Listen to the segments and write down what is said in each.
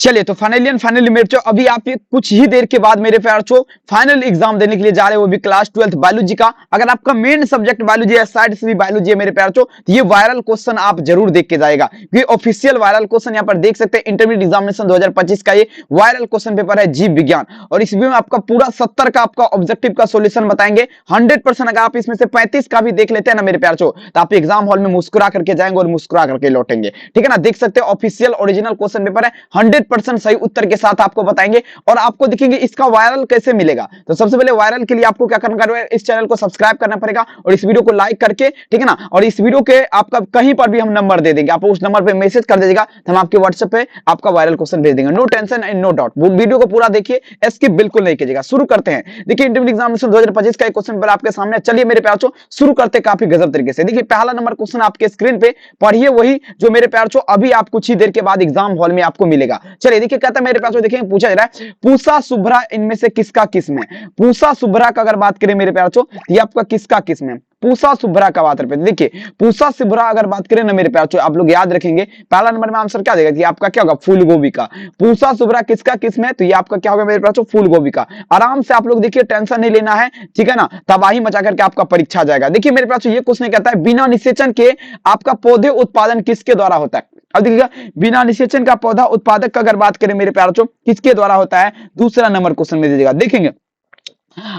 चलिए तो फाइनली मेरे जो अभी आप ये कुछ ही देर के बाद मेरे प्यार जो फाइनल एग्जाम देने के लिए जा रहे हो वो भी क्लास 12th बायोलॉजी का। अगर आपका मेन सब्जेक्ट बायोलॉजी है, साइड से भी बायोलॉजी है मेरे प्यार जो, तो ये वायरल क्वेश्चन आप जरूर देख के जाएगा, क्योंकि ऑफिशियल वायरल क्वेश्चन यहाँ पर देख सकते हैं। इंटरमीडिएट एग्जामिनेशन 2025 का ये वायरल क्वेश्चन पेपर है जीव विज्ञान, और इस वीडियो में आपका पूरा 70 का आपका ऑब्जेक्टिव का सोल्यूशन बताएंगे 100%। अगर आप इसमें से 35 का भी देख लेते हैं ना मेरे प्यार जो, तो आप एग्जाम हॉल में मुस्कुरा करके जाएंगे और मुस्कुरा करके लौटेंगे, ठीक है ना। देख सकते हैं ऑफिशियल ओरिजिनल क्वेश्चन पेपर है, 100% सही उत्तर के साथ आपको बताएंगे और आपको दिखेंगे इसका वायरल कैसे मिलेगा। तो सबसे पहले वायरल के लिए आपको क्या करना है, इस चैनल को सब्सक्राइब करना पड़ेगा और इस वीडियो को लाइक करके, ठीक है ना। और इस वीडियो के आपका कहीं पर भी हम नंबर दे देंगे, आप उस नंबर पे मैसेज कर दीजिएगा, तो हम आपके व्हाट्सएप पे आपका वायरल क्वेश्चन भेज देंगे। No tension and no doubt, video को पूरा देखिए, स्किप बिल्कुल नहीं कीजिएगा। शुरू करते हैं। देखिए इंटरमीडिएट एग्जामिनेशन 2025 का एक क्वेश्चन पर आपके सामने, चलिए मेरे प्यार शुरू करते काफी गजब तरीके से। देखिए पहला नंबर क्वेश्चन आपके स्क्रीन पे पढ़िए, वही जो मेरे प्यार अभी आप कुछ ही देर के बाद एग्जाम हॉल में आपको मिलेगा। चलिए देखिए कहता है मेरे प्यार देखिए पूछा जा रहा है, पूसा शुभ्रा इनमें से किसका किस्म है। पूसा शुभ्रा का अगर बात करें मेरे प्यार ये आपका किसका किस्म है, पूसा शुभ्रा का बात करते। देखिए पूसा शुभ्रा अगर बात करें ना मेरे प्यार आप लोग याद रखेंगे पहला नंबर में आंसर क्या देगा कि आपका क्या होगा, फूल गोभी का। पूसा शुभ्रा किसका किस्म है, तो ये आपका क्या होगा मेरे प्यार फूल गोभी का। आराम से आप लोग देखिए, टेंशन नहीं लेना है, ठीक है ना। तबाही मचा करके आपका परीक्षा जाएगा। देखिए मेरे प्यार ये क्वेश्चन कहता है बिना निषेचन के आपका पौधे उत्पादन किसके द्वारा होता है। अब देखिएगा बिना निषेचन का पौधा उत्पादक का अगर बात करें मेरे प्यारों किसके द्वारा होता है, दूसरा नंबर क्वेश्चन में दीजिएगा। देखेंगे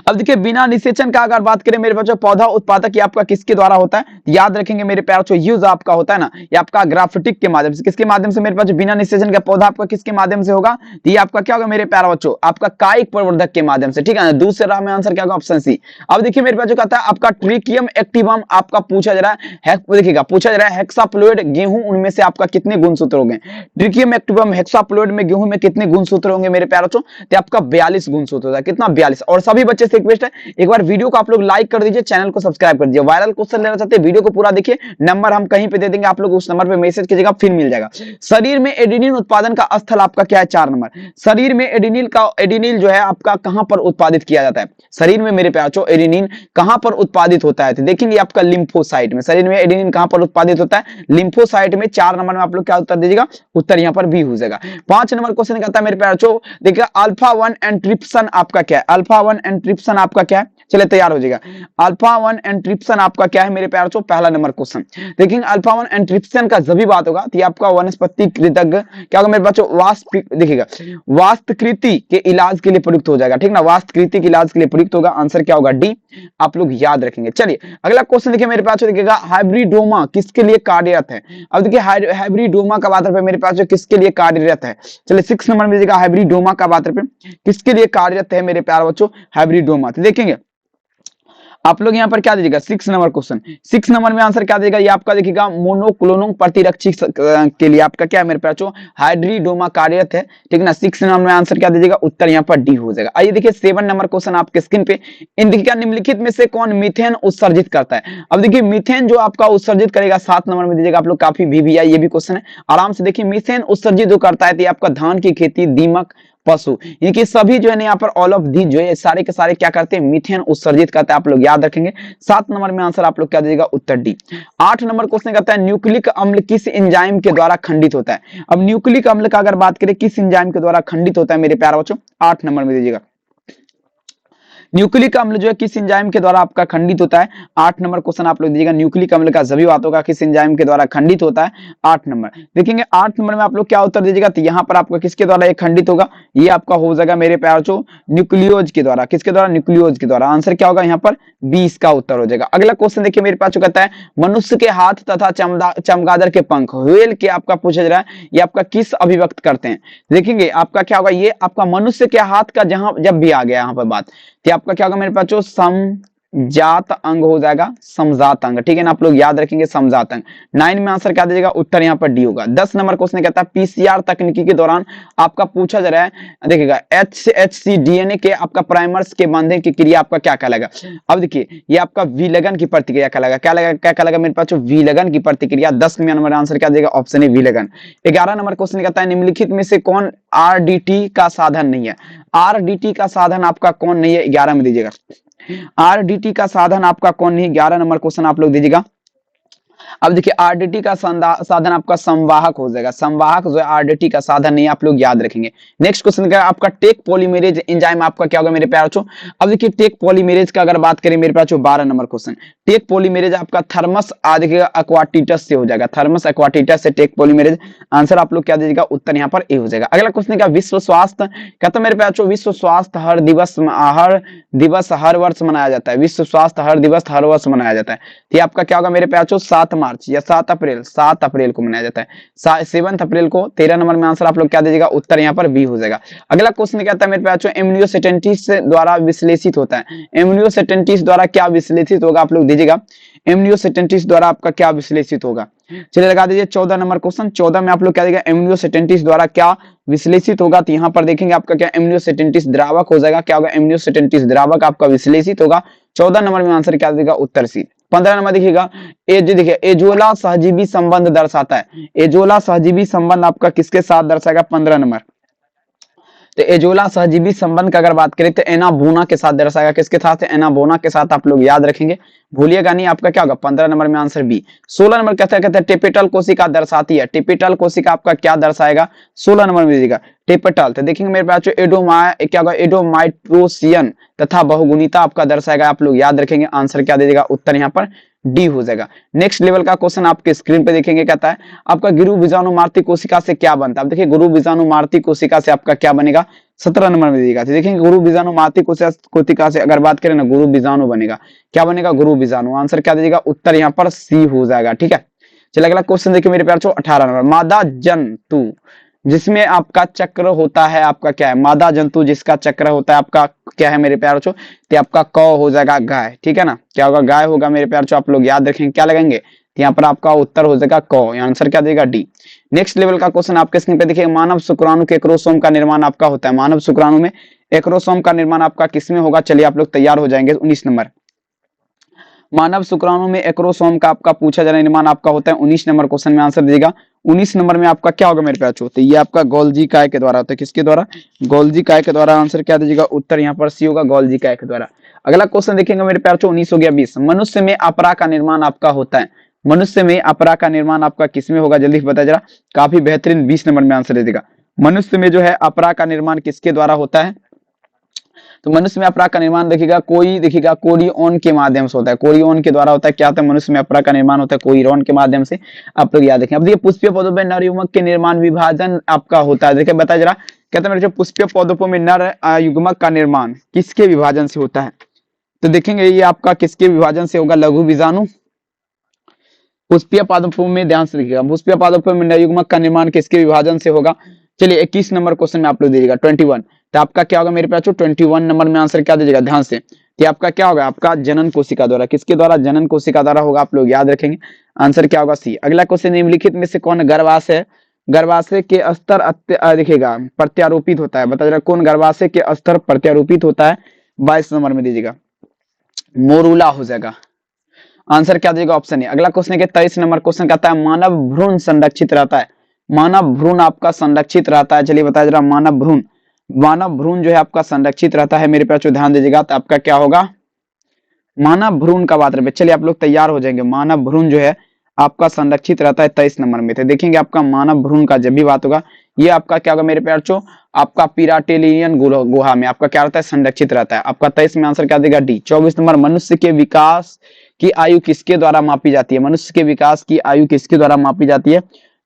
अब देखिए बिना निषेचन का अगर बात करें मेरे बच्चों पौधा उत्पादक ये आपका किसके द्वारा होता है, याद रखेंगे मेरे प्यारों यूज आपका होता है ना, ये आपका ग्राफ्टिक के माध्यम से। किसके माध्यम से मेरे बच्चों, बिना निषेचन का पौधा आपका किसके माध्यम से होगा, तो ये आपका क्या होगा मेरे प्यारे बच्चों, आपका कायिक प्रवर्धक के माध्यम से, ठीक है ना। दूसरा में आंसर क्या होगा, ऑप्शन सी। अब देखिए मेरे बच्चों कहता है आपका ट्रिकियम एक्टिवम आपका पूछा जा रहा है, देखिएगा पूछा जा रहा है हेक्साप्लोइड गेहूं उनमें से आपका कितने गुणसूत्र होंगे। ट्रिकियम एक्टिवम हेक्साप्लोइड में गेहूं में कितने गुणसूत्र होंगे मेरे प्यारे बच्चों, तो आपका 42 गुणसूत्र होता है। कितना, 42। और सभी बच्चे से रिक्वेस्ट है एक बार वीडियो को आप लोग लाइक कर दीजिए, चैनल को सब्सक्राइब कर दीजिए। वायरल क्वेश्चन लेना चाहते हैं वीडियो को पूरा देखिए, नंबर हम कहीं पे दे देंगे, आप लोग उस नंबर पे मैसेज कीजिएगा फिर मिल जाएगा। शरीर में एडेनिन उत्पादन का स्थल आपका क्या है, 4 नंबर। शरीर में एडेनिल जो है आपका कहां पर उत्पादित किया जाता है, शरीर में मेरे प्यारों एडेनिन कहां पर उत्पादित होता है, तो देखेंगे आपका लिम्फोसाइट में। शरीर में एडेनिन कहां पर उत्पादित होता है, लिम्फोसाइट में। 4 नंबर में आप लोग क्या उत्तर दीजिएगा, उत्तर यहां पर बी हो जाएगा। 5 नंबर क्वेश्चन कहता है मेरे प्यारों देखिए अल्फा 1 एंट्रिप्सन आपका क्या है, अल्फा 1 एंट्रिप्सन आपका क्या है, चलिए तैयार हो जाएगा। अल्फा 1 एंट्रिप्सन आपका क्या है मेरे प्यारों, पहला नंबर क्वेश्चन। देखेंगे अल्फा 1 एंट्रिप्सन का जब भी बात होगा तो ये आपका वनस्पति कृतज्ञ क्या होगा मेरे बच्चों, देखिएगा वास्तुकृति के इलाज के लिए प्रयुक्त हो जाएगा, ठीक ना। वास्तुकृति के इलाज के लिए प्रयुक्त होगा, आंसर क्या होगा, डी। आप लोग याद रखेंगे। चलिए अगला क्वेश्चन देखिए मेरे पास देखिएगा हाइब्रिडोमा किसके लिए कार्यरत है। अब देखिए हाइब्रिडोमा का बात मेरे पास किसके लिए कार्यरत है, चलिए 6 नंबर में देखिएगा हाइब्रिडोमा का बात किसके लिए कार्यरत है मेरे प्यारे बच्चों, हाइब्रिडोमा। तो देखेंगे आप लोग यहाँ पर क्या दीजिएगा, 6 नंबर क्वेश्चन। 6 नंबर में आंसर क्या देगा, ये आपका देखिएगा मोनोक्लोनल प्रतिरक्षी के लिए आपका क्या है मेरे प्यारों, हाइब्रिडोमा कार्यरत है, ठीक है ना। 6 नंबर में आंसर क्या दीजिएगा, उत्तर यहाँ पर डी हो जाएगा। आइए देखिए 7 नंबर क्वेश्चन आपके स्क्रीन पे। इन देखिएगा निम्नलिखित में से कौन मीथेन उत्सर्जित करता है। अब देखिए मीथेन जो आपका उत्सर्जित करेगा 7 नंबर में दीजिएगा आप लोग, काफी VVI ये भी क्वेश्चन है, आराम से देखिए। मीथेन उत्सर्जित जो करता है तो आपका धान की खेती, दीमक, पशु, इनकी सभी जो है ना यहाँ पर ऑल ऑफ दी जो है सारे के सारे क्या करते हैं, मीथेन उत्सर्जित करते हैं, आप लोग याद रखेंगे। 7 नंबर में आंसर आप लोग क्या दीजिएगा, उत्तर डी। 8 नंबर क्वेश्चन कहता है न्यूक्लिक अम्ल किस एंजाइम के द्वारा खंडित होता है। अब न्यूक्लिक अम्ल का अगर बात करें किस एंजाइम के द्वारा खंडित होता है मेरे प्यारे बच्चों, 8 नंबर में दीजिएगा न्यूक्लिक अम्ल जो है किस एंजाइम के द्वारा आपका खंडित होता है। 8 नंबर क्वेश्चन आप लोग दीजिएगा, न्यूक्लिक अम्ल का सभी बात होगा किस एंजाइम के द्वारा खंडित होता है, 8 नंबर देखेंगे। 8 नंबर में आप लोग क्या उत्तर दीजिएगा, तो यहाँ पर आपका किसके द्वारा ये खंडित होगा, ये आपका हो जाएगा मेरे प्यारों न्यूक्लियोज के द्वारा। किसके द्वारा, न्यूक्लियोज के द्वारा। आंसर क्या होगा यहाँ पर 20 का उत्तर हो जाएगा। अगला क्वेश्चन देखिए मेरे पास जो कहता है मनुष्य के हाथ तथा चमगादड़ के पंख व्हेल के आपका पूछा जा रहा है, ये आपका किस अभिव्यक्त करते हैं। देखेंगे आपका क्या होगा, ये आपका मनुष्य के हाथ का जहां जब भी आ गया यहाँ पर बात, तो आपका क्या होगा मेरे पास जो समजात अंग हो जाएगा, समजात अंग, ठीक है ना। आप लोग याद रखेंगे समजात अंग। 9 में आंसर क्या दीजिएगा, उत्तर यहाँ पर डी होगा। 10 नंबर क्वेश्चन कहता है PCR तकनीकी के दौरान आपका पूछा जा रहा है, देखिएगा HC DNA के आपका प्राइमर्स के बांधने की क्रिया आपका क्या कहलाएगा। अब देखिए ये आपका विलगन की प्रतिक्रिया कहलाएगा, क्या कहलाएगा मेरे पास, विलगन की प्रतिक्रिया। 10 नंबर आंसर क्या देगा, ऑप्शन ए विलगन। 11 नंबर क्वेश्चन कहता है निम्नलिखित में से कौन RDT का साधन नहीं है। RDT का साधन आपका कौन नहीं है, 11 में दीजिएगा। RDT का साधन आपका कौन नहीं, 11 नंबर क्वेश्चन आप लोग दीजिएगा। अब देखिए आरडीटी का साधन आपका संवाहक हो जाएगा, संवाहक जो है आरडीटी का साधन नहीं, आप लोग याद रखेंगे। नेक्स्ट क्वेश्चन क्या है आपका, टेक पॉलीमेरेज एंजाइम आपका क्या होगा मेरे प्यारे बच्चों। अब देखिए टेक पॉलीमेरेज का अगर बात करें मेरे प्यारे बच्चों, 12 नंबर क्वेश्चन, टेक पॉलीमेरेज आपका थर्मस देखिएगा एक्वाटिटस से हो जाएगा, थर्मस एक्वाटिटस से टेक पॉलीमेरेज। आंसर आप लोग क्या दीजिएगा, उत्तर यहाँ पर ए हो जाएगा। अगला क्वेश्चन क्या, विश्व स्वास्थ्य कहता मेरे प्यारे बच्चों, विश्व स्वास्थ्य हर दिवस हर वर्ष मनाया जाता है, विश्व स्वास्थ्य हर दिवस हर वर्ष मनाया जाता है। तो आपका क्या होगा मेरे प्यारे बच्चों, 7 मार्च या 7 अप्रैल, 7 अप्रैल को मनाया जाता है, 7 अप्रैल को। 13 नंबर में आंसर आप लोग क्या दीजिएगा, उत्तर यहाँ पर बी हो जाएगा। अगला क्वेश्चन कहता है मेरे प्यारे बच्चों, एमनियोसेटेंटिस द्वारा विश्लेषित होता है, एमनियोसेटेंटिस द्वारा क्या विश्लेषित होगा, आप लोग दीजिएगा एमनियोसेटेंटिस द्वारा आपका क्या विश्लेषित होगा। चलिए लगा दीजिए 14 नंबर क्वेश्चन, 14 में आप लोग क्या देगा, एमनियोसेटेंटिस द्वारा क्या विश्लेषित होगा। तो यहाँ पर देखेंगे आपका क्या एमनियोसेटेंटिस द्रावक हो जाएगा, क्या होगा एमनियोसेटेंटिस द्रावक आपका विश्लेषित होगा। 14 नंबर में आंसर क्या देगा, उत्तर सी। 15 नंबर देखिएगा, देखिए एजोला सहजीवी संबंध दर्शाता है, एजोला सहजीवी संबंध आपका किसके साथ दर्शाएगा, 15 नंबर। तो एजोला सहजीवी संबंध का अगर बात करें तो एनाबोना के साथ दर्शाएगा, किसके साथ है, एनाबोना के साथ, आप लोग याद रखेंगे, भूलिएगा नहीं। आपका क्या होगा 15 नंबर में आंसर बी। 16 नंबर कहते हैं टेपिटल कोशिका दर्शाती है, टेपिटल कोशिका आपका क्या दर्शाएगा, 16 नंबर में दीजिएगा टेपिटल। तो देखेंगे मेरे पास क्या होगा, एडोमाइट्रोसियन तथा बहुगुणिता आपका दर्शाएगा, आप लोग याद रखेंगे। आंसर क्या दीजिएगा, उत्तर यहाँ पर डी हो जाएगा। नेक्स्ट लेवल का क्वेश्चन आपके स्क्रीन पे देखेंगे, कहता है आपका गुरु बीजाणुमार्ती कोशिका से क्या बनता है। अब देखिए गुरु बीजाणुमार्ती कोशिका से आपका क्या बनेगा, 17 नंबर में दीजिएगा। तो देखेंगे गुरु बीजाणुमार्ती कोशिका से अगर बात करें ना, गुरु बीजाणु बनेगा, क्या बनेगा, गुरु बीजाणु। आंसर क्या दीजिएगा, उत्तर यहाँ पर सी हो जाएगा, ठीक है। चलिए अगला क्वेश्चन देखिए मेरे प्यारे 18 नंबर, मादा जंतु जिसमें आपका चक्र होता है, आपका क्या है, मादा जंतु जिसका चक्र होता है आपका क्या है मेरे प्यारे बच्चों, तो आपका क हो जाएगा गाय, ठीक है ना, क्या होगा, गाय होगा मेरे प्यारे बच्चों। आप लोग याद रखेंगे, क्या लगाएंगे, तो यहाँ पर आपका उत्तर हो जाएगा क, आंसर क्या देगा, डी। नेक्स्ट लेवल का क्वेश्चन आपके स्क्रीन पे देखिए, मानव शुक्राणु के एक्रोसोम का निर्माण आपका होता है, मानव शुक्राणु में एक्रोसोम का निर्माण आपका किसमें होगा। चलिए आप लोग तैयार हो जाएंगे। 19 नंबर, मानव शुक्राणु में एक्रोसोम का आपका पूछा जा रहा निर्माण आपका होता है। 19 नंबर क्वेश्चन में आंसर दीजिएगा। 19 नंबर में आपका क्या होगा मेरे प्यारे बच्चों, तो ये आपका गोल्जी काय के द्वारा होता है, किसके द्वारा, गोल्जी काय के द्वारा। आंसर क्या दीजिएगा, उत्तर यहाँ पर सी होगा, गोल्जी काय के द्वारा। अगला क्वेश्चन देखेंगे मेरे प्यारे बच्चों, 19 हो गया 20, मनुष्य में अपरा का निर्माण आपका होता है, मनुष्य में अपरा का निर्माण आपका किसमें होगा, जल्दी बताया जरा, काफी बेहतरीन। 20 नंबर में आंसर दे देगा, मनुष्य में जो है अपरा का निर्माण किसके द्वारा होता है। तो मनुष्य में अपराग का निर्माण देखिएगा कोरियन के माध्यम से होता है, कोरियन के द्वारा होता है। क्या होता है, मनुष्य में अपराग का निर्माण होता है कोरियन के माध्यम से, आप लोग याद रखें। अब देखिए पुष्पीय पौधों में नर युग्मक के निर्माण विभाजन आपका होता है। देखिए बताया जरा, कहते हैं पुष्पीय पौधों में नर युग्मक का निर्माण किसके विभाजन से होता है। तो देखेंगे ये आपका किसके विभाजन से होगा, लघु बीजाणु। पुष्पीय पादपों में ध्यान से देखिएगा, पुष्पीय पादपों में नर युग्मक का निर्माण किसके विभाजन से होगा। चलिए 21 नंबर क्वेश्चन में आप लोग दीजिएगा 21, तो आपका क्या होगा मेरे पास 21 नंबर में आंसर क्या दीजिएगा ध्यान से, कि आपका क्या होगा, आपका जनन कोशिका द्वारा, किसके द्वारा, जनन कोशिका द्वारा होगा, आप लोग याद रखेंगे। आंसर क्या होगा, सी। अगला क्वेश्चन, निम्नलिखित में से कौन गर्भाशय गर्भाशय के स्तर देखिएगा प्रत्यारोपित होता है, बता जरा कौन गर्भाशय के स्तर प्रत्यारोपित होता है। 22 नंबर में दीजिएगा, मोरूला हो जाएगा। आंसर क्या दीजिएगा, ऑप्शन है। अगला क्वेश्चन है 23 नंबर क्वेश्चन कहता है मानव भ्रूण संरक्षित रहता है, मानव भ्रूण आपका संरक्षित रहता है। चलिए बताया जरा, मानव भ्रूण जो है आपका संरक्षित रहता है मेरे पास, ध्यान दीजिएगा। तो आपका क्या होगा, मानव भ्रूण का बात रहे। चलिए आप लोग तैयार हो जाएंगे, मानव भ्रूण जो है आपका संरक्षित रहता है 23 नंबर में। तो देखेंगे आपका मानव भ्रूण का जब भी बात होगा, ये आपका क्या होगा मेरे प्यार, आपका पिराटेलियन गुहा में आपका क्या रहता है, संरक्षित रहता है। आपका 23 में आंसर क्या देगा, डी। 24 नंबर, मनुष्य के विकास की आयु किसके द्वारा मापी जाती है, मनुष्य के विकास की आयु किसके द्वारा मापी जाती है,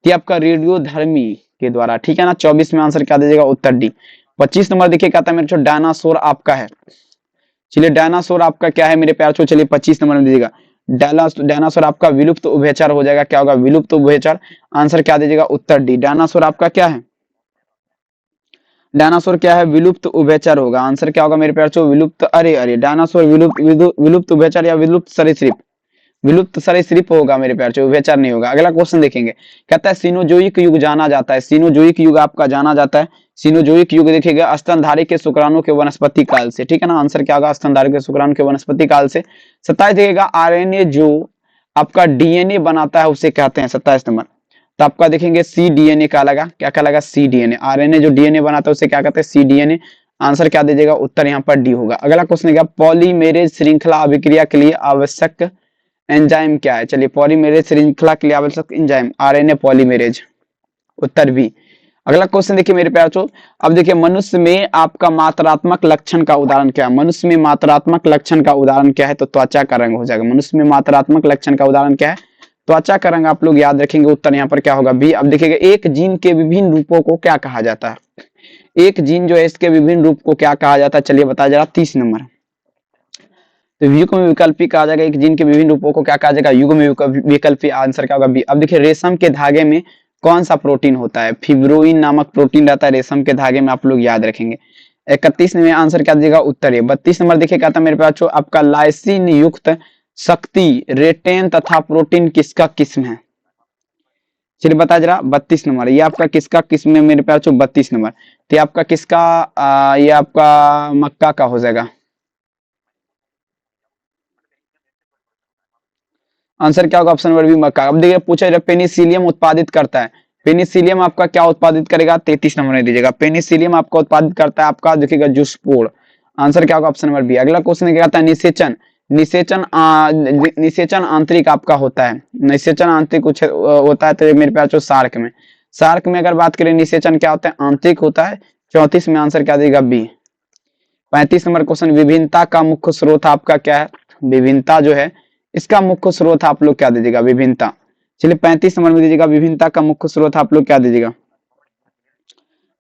कि आपका रेडियोधर्मी के द्वारा, ठीक है ना। 24 में आंसर क्या दीजिएगा, उत्तर डी। 25 नंबर देखिए कहता है मेरे डायनासोर आपका है। चलिए डायनासोर आपका क्या है मेरे प्यार, चलिए 25 नंबर में दीजिएगा, डायनासोर आपका विलुप्त उभयचर हो जाएगा। क्या होगा, विलुप्त उभयचर। आंसर क्या दीजिएगा, उत्तर डी। डायनासोर आपका क्या है, डायनासोर क्या है, विलुप्त उभयचर होगा। आंसर क्या होगा मेरे प्यार, विलुप्त, अरे डायनासोर विलुप्त उभयचर या विलुप्त सरीसृप, विलुप्त सरीसृप होगा मेरे प्यार, उभयचर नहीं होगा। अगला क्वेश्चन देखेंगे, कहता है सीनोजोइक युग जाना जाता है, सीनोजोइक युग आपका जाना जाता है। सीनोजोइक युग देखिएगा स्तनधारी के शुक्राणु के वनस्पति काल से, ठीक है ना। आंसर क्या होगा, स्तनधारी के शुक्राणु के वनस्पति काल से। 27 देखिएगा, आरएनए जो आपका डीएनए बनाता है उसे कहते हैं, 27 नंबर। तो आपका देखेंगे सी डीएनए का लगा, क्या क्या लगा, सी डीएनए। आरएनए जो डीएनए बनाता है उसे क्या कहते हैं, सी डीएनए। आंसर क्या दीजिएगा, उत्तर यहाँ पर डी होगा। अगला क्वेश्चन है, पॉलीमेरेज श्रृंखला अभिक्रिया के लिए आवश्यक एंजाइम क्या है? चलिए पॉलीमेरेज श्रृंखला के लिए आवश्यक एंजाइम आरएनए पॉलीमेरेज, उत्तर बी। अगला क्वेश्चन देखिए मेरे प्यारों, अब देखिए मनुष्य में आपका मात्रात्मक लक्षण का उदाहरण क्या है? मनुष्य में मात्रात्मक लक्षण का उदाहरण क्या है? तो त्वचा का रंग हो जाएगा। मनुष्य में मात्रात्मक लक्षण का उदाहरण क्या है? त्वचा का रंग। आप लोग याद रखेंगे, उत्तर यहाँ पर क्या होगा? बी। अब देखिएगा एक जीन के विभिन्न रूपों को क्या कहा जाता है? एक जीन जो है इसके विभिन्न रूप को क्या कहा जाता है? चलिए बताया जा रहा 30 नंबर। तो युग्म विकल्पी कहा जाएगा। एक जीन के विभिन्न रूपों को क्या कहा जाएगा? युग्म विकल्पी। आंसर क्या होगा? बी। अब देखिए रेशम के धागे में कौन सा प्रोटीन होता है? फिब्रोइन नामक प्रोटीन रहता है रेशम के धागे में, आप लोग याद रखेंगे। 31 में आंसर क्या दीजिएगा? उत्तर है। 32 नंबर देखिए कहता है मेरे पास आपका लाइसिन युक्त शक्ति रेटेन तथा प्रोटीन किसका किस्म है? चलिए बता जरा 32 नंबर ये आपका किसका किस्म है मेरे प्यार? 32 नंबर तो ये आपका किसका ये आपका मक्का का हो जाएगा। आंसर क्या होगा? ऑप्शन नंबर बी मक्का। अब देखिए पूछा जा रहा पेनिसिलियम उत्पादित करता है। पेनिसिलियम आपका क्या उत्पादित करेगा? 33 नंबर में दीजिएगा। पेनिसिलियम आपका उत्पादित करता है आपका देखिएगा जुस्पोर। आंसर क्या होगा? Option number B. अगला क्वेश्चन क्या कहता है? निषेचन। निषेचन आंतरिक आपका होता है। निषेचन आंतरिक कुछ होता है तो मेरे प्यार सार्क में। सार्क में अगर बात करें निषेचन क्या होता है? आंतरिक होता है। 34 में आंसर क्या देगा? बी। 35 नंबर क्वेश्चन विभिन्नता का मुख्य स्रोत आपका क्या है? विभिन्नता जो है इसका मुख्य स्रोत आप लोग क्या दीजिएगा? विभिन्नता। चलिए 35 नंबर में दीजिएगा विभिन्नता का मुख्य स्रोत आप लोग क्या दीजिएगा?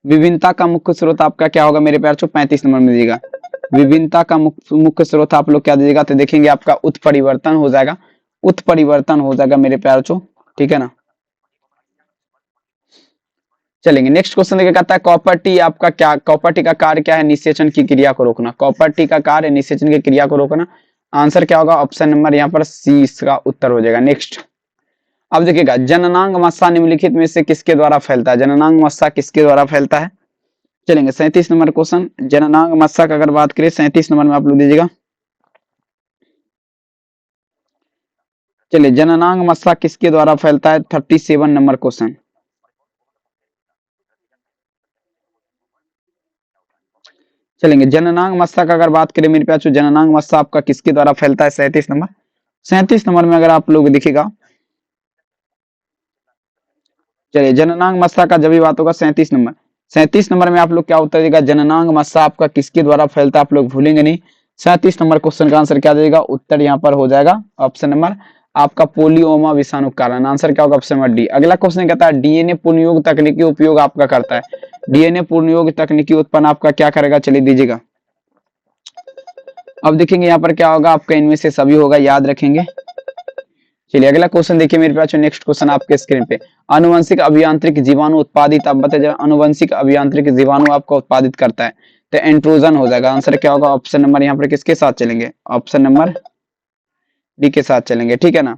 विभिन्नता का मुख्य स्रोत आपका क्या होगा मेरे प्यार? 35 नंबर में दीजिएगा विभिन्नता का मुख्य स्रोत आप लोग क्या दीजिएगा? तो देखेंगे आपका उत्परिवर्तन हो जाएगा। उत्परिवर्तन हो जाएगा मेरे प्यार, ठीक है ना। चलेंगे नेक्स्ट क्वेश्चन देखिए कहता है कॉपर टी आपका क्या? कॉपर टी का कार्य क्या है? निषेचन की क्रिया को रोकना। कॉपर टी का कार्य निषेचन की क्रिया को रोकना। आंसर क्या होगा? ऑप्शन नंबर यहाँ पर सी इसका उत्तर हो जाएगा। नेक्स्ट अब देखिएगा जननांग मस्सा निम्नलिखित में से किसके द्वारा फैलता है? जननांग मस्सा किसके द्वारा फैलता है? चलेंगे 37 नंबर क्वेश्चन जननांग मस्सा का अगर बात करें 37 नंबर में आप लोग दीजिएगा। चलिए जननांग मस्सा किसके द्वारा फैलता है? 37 नंबर क्वेश्चन। चलेंगे जननांग मस्सा का अगर बात करें मेरे प्यार जननांग मस्सा आपका किसके द्वारा फैलता है? 37 नंबर। 37 नंबर में अगर आप लोग दिखेगा, चलिए जननांग मस्सा का जब भी बात होगा 37 नंबर। 37 नंबर में आप लोग क्या उत्तर देगा? जननांग मस्सा आपका किसके द्वारा फैलता है? आप लोग भूलेंगे नहीं। 37 नंबर क्वेश्चन का आंसर क्या देगा? उत्तर यहाँ पर हो जाएगा ऑप्शन नंबर आपका पोलियोमा विषाणु कारण। आंसर क्या होगा? Option number D. अगला क्वेश्चन कहता है डीएनए पूर्णयोग तकनीकी उपयोग आपका करता है। डीएनए पूर्णयोग तकनीकी उत्पन्न आपका क्या करेगा? चलिए दीजिएगा। अब देखेंगे यहाँ पर क्या होगा आपका? इनमें से सभी होगा, याद रखेंगे। चलिए अगला क्वेश्चन देखिए मेरे पास नेक्स्ट क्वेश्चन आपके स्क्रीन पे आनुवंशिक अभियांत्रिक जीवाणु उत्पादित आप बताइए जरा आनुवंशिक अभियांत्रिक जीवाणु आपका उत्पादित करता है तो एंट्रोजन हो जाएगा। आंसर क्या होगा? ऑप्शन नंबर यहाँ पर किसके साथ चलेंगे? ऑप्शन नंबर डी के साथ चलेंगे, ठीक है ना।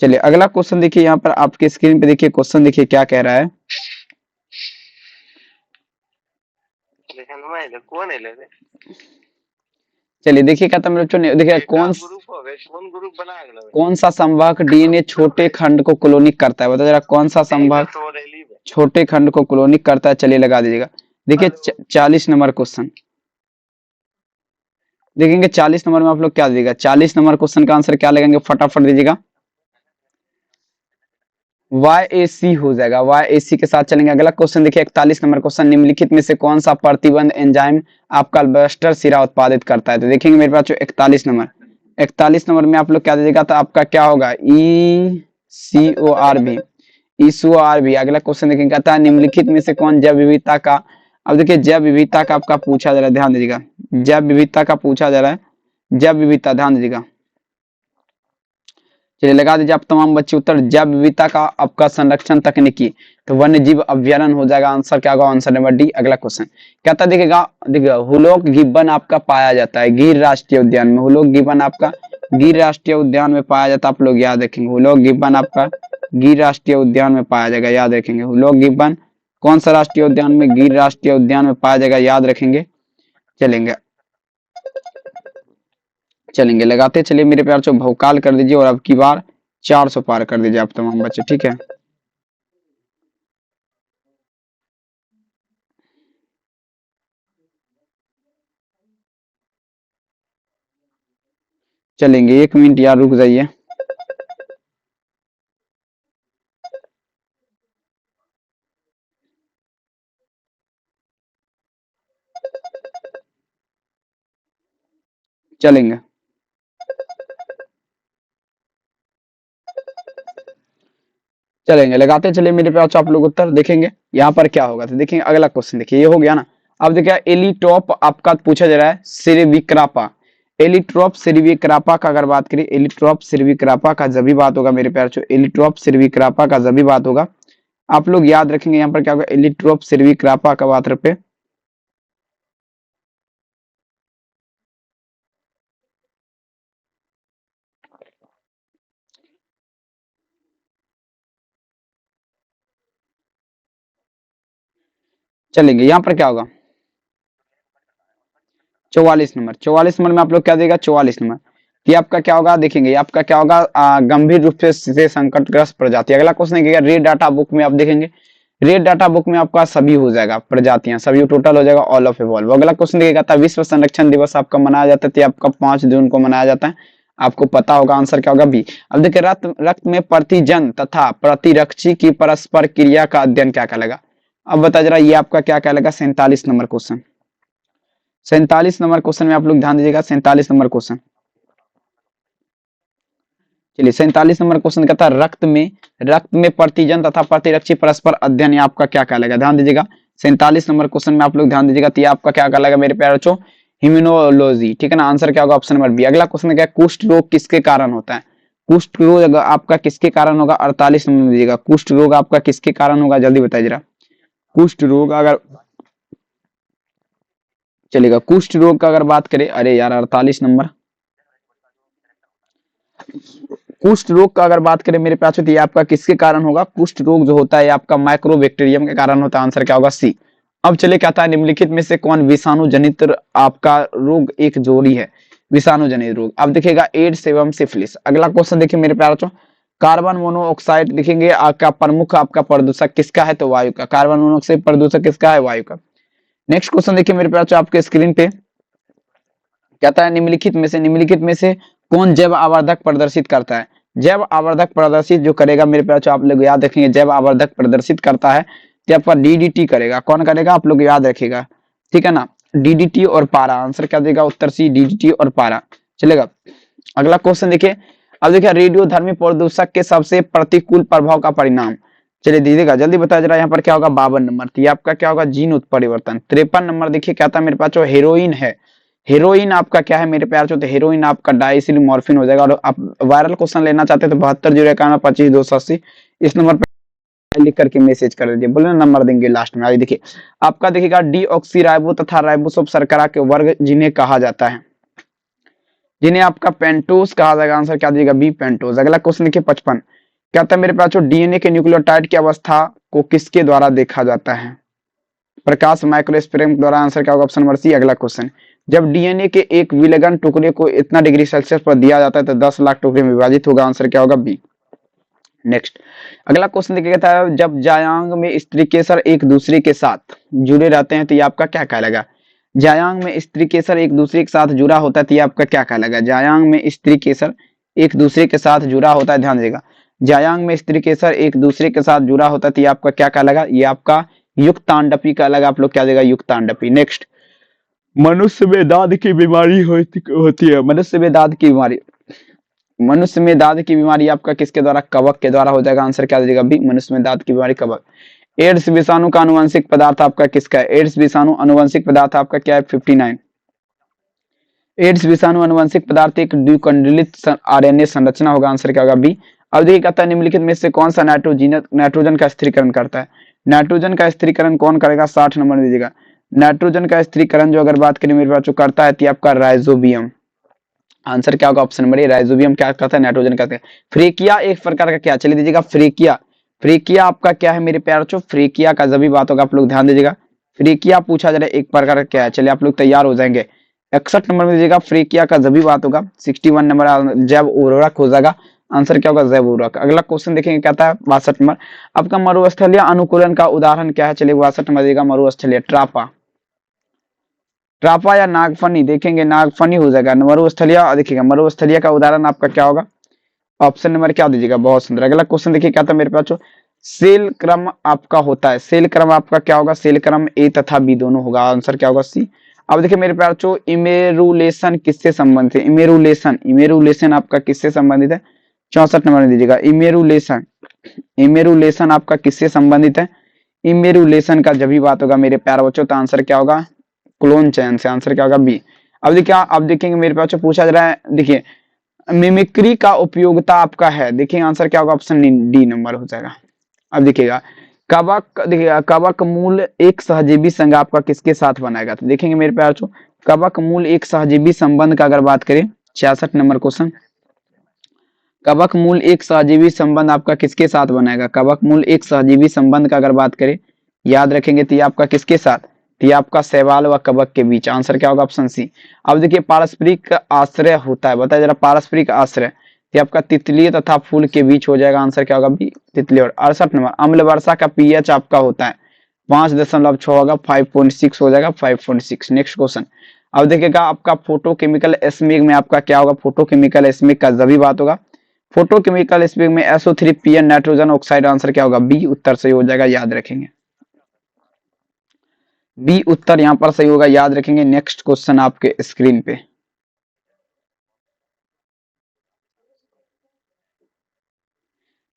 चलिए अगला क्वेश्चन देखिए यहाँ पर आपके स्क्रीन पे देखिए क्वेश्चन देखिए क्या कह रहा है। चलिए देखिए कहता मेरे बच्चों ने देखिए कौन सा संवाहक डीएनए छोटे खंड को क्लोनिक करता है? बता जरा कौन सा संवाहक छोटे खंड को क्लोनिक करता है? चलिए लगा दीजिएगा। देखिए 40 नंबर क्वेश्चन देखेंगे। 40 नंबर में आप लोग क्या दीजिएगा? 40 नंबर क्वेश्चन का आंसर क्या लगेंगे? फटाफट दीजिएगा। YAC हो जाएगा। YAC के साथ चलेंगे। अगला क्वेश्चन देखिए 41 नंबर क्वेश्चन निम्नलिखित में से कौन सा प्रतिबंध एंजाइम आपका अल्बस्टर सिरा उत्पादित करता है? तो देखेंगे मेरे पास 41 नंबर। 41 नंबर में आप लोग क्या दीजिएगा? तो आपका क्या होगा? ECORB। ECORB। अगला क्वेश्चन देखेंगे कहता है निम्नलिखित में से कौन जैव विविधता का? अब देखिए जैव विविधता का आपका पूछा जा रहा है, ध्यान दीजिएगा। जैव विविधता का पूछा जा रहा है। जैव विविधता ध्यान दीजिएगा। चलिए लगा दीजिए आप तमाम बच्चे उत्तर। जैव विविधता का आपका संरक्षण तकनीकी तो वन्य जीव अभ्यारण्य हो जाएगा। आंसर क्या होगा? Answer number D. अगला क्वेश्चन कहता देखिएगा देखिएगा हुलॉक गिब्बन आपका पाया जाता है गिर राष्ट्रीय उद्यान में। हुलॉक गिब्बन आपका गिर राष्ट्रीय उद्यान में पाया जाता है। आप लोग याद रखेंगे हुलॉक गिब्बन आपका गिर राष्ट्रीय उद्यान में पाया जाएगा, याद रखेंगे। हुलॉक गिब्बन कौन सा राष्ट्रीय उद्यान में? गिर राष्ट्रीय उद्यान में पाया जाएगा, याद रखेंगे। चलेंगे चलेंगे लगाते चलिए मेरे प्यार से भौकाल कर दीजिए और अब की बार 400 पार कर दीजिए आप तमाम बच्चे, ठीक है। चलेंगे 1 मिनट यार रुक जाइए। चलेंगे, चलेंगे, लगाते चलिए मेरे पास आप लोग उत्तर देखेंगे यहाँ पर क्या होगा। तो देखिए अगला क्वेश्चन, देखिए ये हो गया ना। अब देखिए एलिट्रॉप आपका पूछा जा रहा है सिरिविक्रापा। एलिट्रॉप सिरिविक्रापा का अगर बात करें, एलिट्रॉप सिरिविक्रापा का जब भी बात होगा मेरे प्यार चो, एलिट्रॉप सिरिविक्रापा का जब भी बात होगा, आप लोग याद रखेंगे यहाँ पर क्या होगा, एलिट्रॉप सिरिविक्रापा का बात पे। चलेंगे यहाँ पर क्या होगा, 44 नंबर, 44 नंबर में आप लोग क्या देगा, 44 नंबर। ये आपका क्या होगा, देखेंगे ये आपका क्या होगा, गंभीर रूप से संकटग्रस्त प्रजाति। अगला क्वेश्चन देखिएगा, रेड डाटा बुक में आप देखेंगे, रेड डाटा बुक में आपका सभी हो जाएगा, प्रजातियां सभी टोटल हो जाएगा, ऑल ऑफ एवॉल्व। अगला क्वेश्चन देखिएगा था, विश्व संरक्षण दिवस आपका मनाया जाता है, तो आपका 5 जून को मनाया जाता है, आपको पता होगा, आंसर क्या होगा बी। अब देखिए रक्त में प्रतिजन तथा प्रतिरक्षी की परस्पर क्रिया का अध्ययन क्या कहलाएगा। अब बता जरा ये आपका क्या कहलाएगा, 47 नंबर क्वेश्चन। 47 नंबर क्वेश्चन में आप लोग ध्यान दीजिएगा, 47 नंबर क्वेश्चन। चलिए 47 नंबर क्वेश्चन कहता है रक्त में प्रतिजन तथा प्रतिरक्षी परस्पर अध्ययन, ये आपका क्या कहलाएगा, ध्यान दीजिएगा। 47 नंबर क्वेश्चन में आप लोग ध्यान दीजिएगा, तो ये आपका क्या कहलाएगा मेरे प्यारे बच्चों, इम्यूनोलॉजी, ठीक है ना। आंसर क्या होगा, ऑप्शन नंबर बी। अगला क्वेश्चन क्या है, कुष्ठ रोग किसके कारण होता है। कुष्ठ रोग आपका किसके कारण होगा, 48 नंबर में दीजिएगा, कुष्ठ रोग आपका किसके कारण होगा, जल्दी बताइए जरा। कुष्ठ रोग अगर चलेगा, कुष्ठ रोग का अगर बात करें, अरे यार 48 नंबर, कुष्ठ रोग का अगर बात करें मेरे पास, तो ये आपका किसके कारण होगा, कुष्ठ रोग जो होता है आपका माइक्रोबैक्टीरियम के कारण होता है, आंसर क्या होगा सी। अब चले कहता है निम्नलिखित में से कौन विषाणु जनित आपका रोग एक जोड़ी है, विषाणु जनित रोग। अब देखिएगा एड्स एवं सिफिलिस। अगला क्वेश्चन देखिए मेरे प्यारे बच्चों, कार्बन मोनोऑक्साइड देखेंगे आपका प्रमुख आपका प्रदूषक किसका है, तो वायु का। कार्बन मोनोऑक्साइड प्रदूषक किसका है, वायु का। नेक्स्ट क्वेश्चन देखिए मेरे प्यारे बच्चों आपके स्क्रीन पे, कहता है निम्नलिखित में से कौन जैव आवर्धक प्रदर्शित करता है। जैव आवर्धक प्रदर्शित जो करेगा मेरे प्यारे बच्चों, आप लोग याद रखेंगे, जैव आवर्धक प्रदर्शित करता है तो आपका डीडीटी करेगा। कौन करेगा, आप लोग याद रखेगा, ठीक है ना, डीडीटी और पारा। आंसर क्या देगा, उत्तर सी, डीडीटी और पारा। चलेगा अगला क्वेश्चन देखिए। अब देखिए रेडियोधर्मी प्रदूषक के सबसे प्रतिकूल प्रभाव का परिणाम, चलिए दीजिएगा जल्दी बताया जरा। यहाँ पर क्या होगा, 52 नंबर, तो ये आपका क्या होगा, जीन उत्परिवर्तन। 53 नंबर देखिए क्या था मेरे पास, जो हेरोइन है, हेरोइन आपका क्या है मेरे प्यार, तो हेरोइन आपका डाइसिल मॉर्फिन हो जाएगा। और आप वायरल क्वेश्चन लेना चाहते हैं तो 72 0 25 280 इस नंबर पर लिख करके मैसेज कर दीजिए, बोले नंबर देंगे लास्ट में। आगे देखिए आपका देखिएगा डीऑक्सीराइबो तथा राइबोसोम शर्करा के वर्ग जिन्हें कहा जाता है, जिन्हें आपका पेंटोज कहा जाएगा। आंसर क्या दीजिएगा, बी पेंटोज। अगला क्वेश्चन देखिए 55, क्या था मेरे पास, डीएनए के न्यूक्लियोटाइड की अवस्था को किसके द्वारा देखा जाता है, प्रकाश माइक्रोस्पेक्ट्रम द्वारा। आंसर क्या होगा, ऑप्शन नंबर सी। अगला क्वेश्चन, जब डीएनए के एक विलगन टुकड़े को इतना डिग्री सेल्सियस पर दिया जाता है तो 10 लाख टुकड़े में विभाजित होगा। आंसर क्या होगा, बी। नेक्स्ट अगला क्वेश्चन देखिए, कहता है जब जायांग में स्त्री केसर एक दूसरे के साथ जुड़े रहते हैं तो ये आपका क्या कहलाएगा। जायांग में स्त्री केसर एक दूसरे के साथ जुड़ा होता है तो ये आपका क्या कहलाएगा। जायांग में स्त्री केसर एक दूसरे के साथ जुड़ा होता है, ध्यान दीजिएगा, जायांग में स्त्री केसर एक दूसरे के साथ जुड़ा होता है तो ये आपका क्या कहलाएगा, ये आपका युक्तांडपी कहलाएगा। आप लोग क्या देगा, युक्तांडपी। नेक्स्ट, मनुष्य में दाद की बीमारी होती है, मनुष्य में दाद की बीमारी, मनुष्य में दाद की बीमारी आपका किसके द्वारा, कवक के द्वारा हो जाएगा। आंसर क्या दीजिएगा, बी। मनुष्य में दाद की बीमारी कवक। एड्स विषाणु का अनुवंशिक पदार्थ आपका किसका है, एड्स विषाणु अनुवंशिक पदार्थ आपका क्या है, 59। एड्स विषाणु अनुवंशिक पदार्थ एक द्विकुंडलित आरएनए संरचना होगा। आंसर क्या होगा, बी। अब देखिए कहता है निम्नलिखित में से कौन सा नाइट्रोजन का स्थिरीकरण करता है। नाइट्रोजन का स्थिरीकरण कौन करेगा, 60 नंबर में दीजिएगा। नाइट्रोजन का स्थिरीकरण जो अगर बात करें मेरे पास जो करता है तो आपका राइजोबियम। आंसर क्या होगा, ऑप्शन नंबर ए, राइजोबियम क्या करता है, नाइट्रोजन का। फ्रेकिया एक प्रकार का क्या, चलिए दीजिएगा फ्रेकिया। फ्रेकिया आपका क्या है मेरे प्यार चो, फ्रेकिया का जब भी बात होगा आप लोग ध्यान दीजिएगा, फ्रेकिया पूछा जा रहा है एक प्रकार का क्या है। चलिए आप लोग तैयार हो जाएंगे, 61 नंबर में दीजिएगा, फ्रेकिया का जब भी बात होगा। 61 नंबर जैव उर्वरक हो जाएगा। आंसर क्या होगा, जैव उर्वरक। अगला क्वेश्चन देखेंगे कहता है 62 नंबर, आपका मरुस्थलीय अनुकूलन का उदाहरण क्या है। चलिए 62 नंबर दीजिएगा, मरुस्थलीय ट्रापा, ट्रापा या नागफनी, देखेंगे नागफनी हो जाएगा। मरुस्थलीय देखिएगा, मरुस्थलीय का उदाहरण आपका क्या होगा, ऑप्शन नंबर क्या दीजिएगा, बहुत सुंदर। अगला क्वेश्चन देखिए क्या था मेरे पास, सेल क्रम आपका होता है, सेल क्रम आपका क्या होगा, सेल क्रम ए तथा बी दोनों होगा। आंसर क्या होगा, सी। अब देखिए मेरे प्यारे बच्चों, इमेरुलेशन किससे संबंधित है? इमेरुलेशन आपका किससे संबंधित है? 64 नंबर में दीजिएगा। इमेरुलेशन आपका किससे संबंधित है? इमेरुलेशन का जब भी बात होगा मेरे प्यारे बच्चों तो आंसर क्या होगा? क्लोन चयन से। आंसर क्या होगा? बी। अब देखिए अब देखेंगे मेरे प्यारे बच्चों, पूछा जा रहा है, देखिए मिमिक्री का उपयोगिता आपका है, देखिए आंसर क्या होगा? ऑप्शन डी नंबर हो जाएगा। अब देखिएगा कवक, देखिएगा कवक मूल एक सहजीवी संघ आपका किसके साथ बनाएगा? तो देखेंगे मेरे प्यारे बच्चों, कवक मूल एक सहजीवी संबंध का अगर बात करें, 66 नंबर क्वेश्चन, कवक मूल एक सहजीवी संबंध आपका किसके साथ बनाएगा? कवक मूल एक सहजीवी संबंध का अगर बात करें, याद रखेंगे तो ये आपका किसके साथ? तो ये आपका शैवाल व कवक के बीच। आंसर क्या होगा? Option C. अब देखिए पारस्परिक आश्रय होता है, बताइए जरा पारस्परिक आश्रय, ये आपका तितली तथा फूल के बीच हो जाएगा। आंसर क्या होगा? बी तितली। और 68 नंबर, अम्ल वर्षा का पीएच आपका होता है 5.6 होगा, 5.6 हो जाएगा, 5.6। नेक्स्ट क्वेश्चन, अब देखिएगा आपका फोटोकेमिकल स्मेग में आपका क्या होगा? फोटोकेमिकल स्मेग का जब भी बात होगा, फोटोकेमिकल स्मेग में SO3 नाइट्रोजन ऑक्साइड। आंसर क्या होगा? बी उत्तर सही हो जाएगा, याद रखेंगे। बी उत्तर यहां पर सही होगा, याद रखेंगे। नेक्स्ट क्वेश्चन आपके स्क्रीन पे,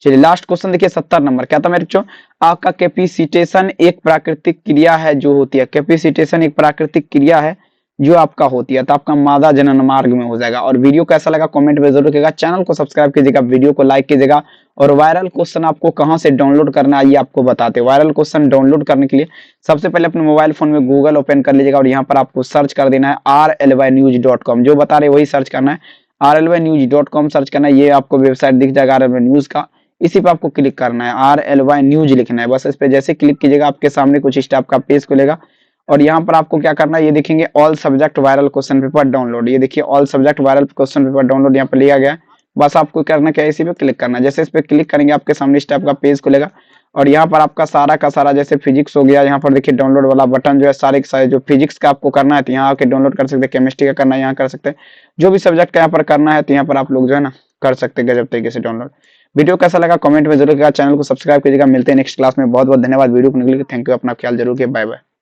चलिए लास्ट क्वेश्चन देखिए 70 नंबर, क्या था मेरे बच्चों? आपका कैपेसिटेशन एक प्राकृतिक क्रिया है जो होती है, कैपेसिटेशन एक प्राकृतिक क्रिया है जो आपका होती है, तो आपका मादा जनन मार्ग में हो जाएगा। और वीडियो कैसा लगा कमेंट में जरूर रखिएगा, चैनल को सब्सक्राइब कीजिएगा, वीडियो को लाइक कीजिएगा। और वायरल क्वेश्चन आपको कहां से डाउनलोड करना है ये आपको बताते हैं। वायरल क्वेश्चन डाउनलोड करने के लिए सबसे पहले अपने मोबाइल फोन में गूगल ओपन कर लीजिएगा और यहाँ पर आपको सर्च कर देना है rlynews.com, जो बता रहे वही सर्च करना है, rlynews.com सर्च करना है। ये आपको वेबसाइट दिख जाएगा RLY न्यूज का, इसी पे आपको क्लिक करना है, RLY न्यूज लिखना है बस। इस पे जैसे क्लिक कीजिएगा आपके सामने कुछ इस टाइप का पेज खुलेगा और यहाँ पर आपको क्या करना है, ये देखेंगे all subject viral question paper download, ये देखिए all subject viral question paper download यहाँ पर लिया गया है। बस आपको करना क्या है, इसी पे क्लिक करना है। जैसे इस पे क्लिक करेंगे आपके सामने इस टाइप का पेज खुलेगा और यहाँ पर आपका सारा का सारा, जैसे फिजिक्स हो गया, यहाँ पर देखिए डाउनलोड वाला बटन जो है, सारे के सारे जो फिजिक्स का आपको करना है तो यहाँ आके डाउनलोड कर सकते हैं, केमिस्ट्री का करना है यहाँ कर सकते हैं, जो भी सब्जेक्ट का यहाँ पर करना है तो यहाँ पर आप लोग जो है ना कर सकते हैं गजब तरीके से डाउनलोड। वीडियो कैसा लगा कमेंट में जरूर कीजिएगा, चैनल को सब्सक्राइब कीजिएगा। मिलते हैं नेक्स्ट क्लास में, बहुत बहुत धन्यवाद वीडियो को निकले, थैंक यू, अपना ख्याल जरूर रखिए, बाय बाय।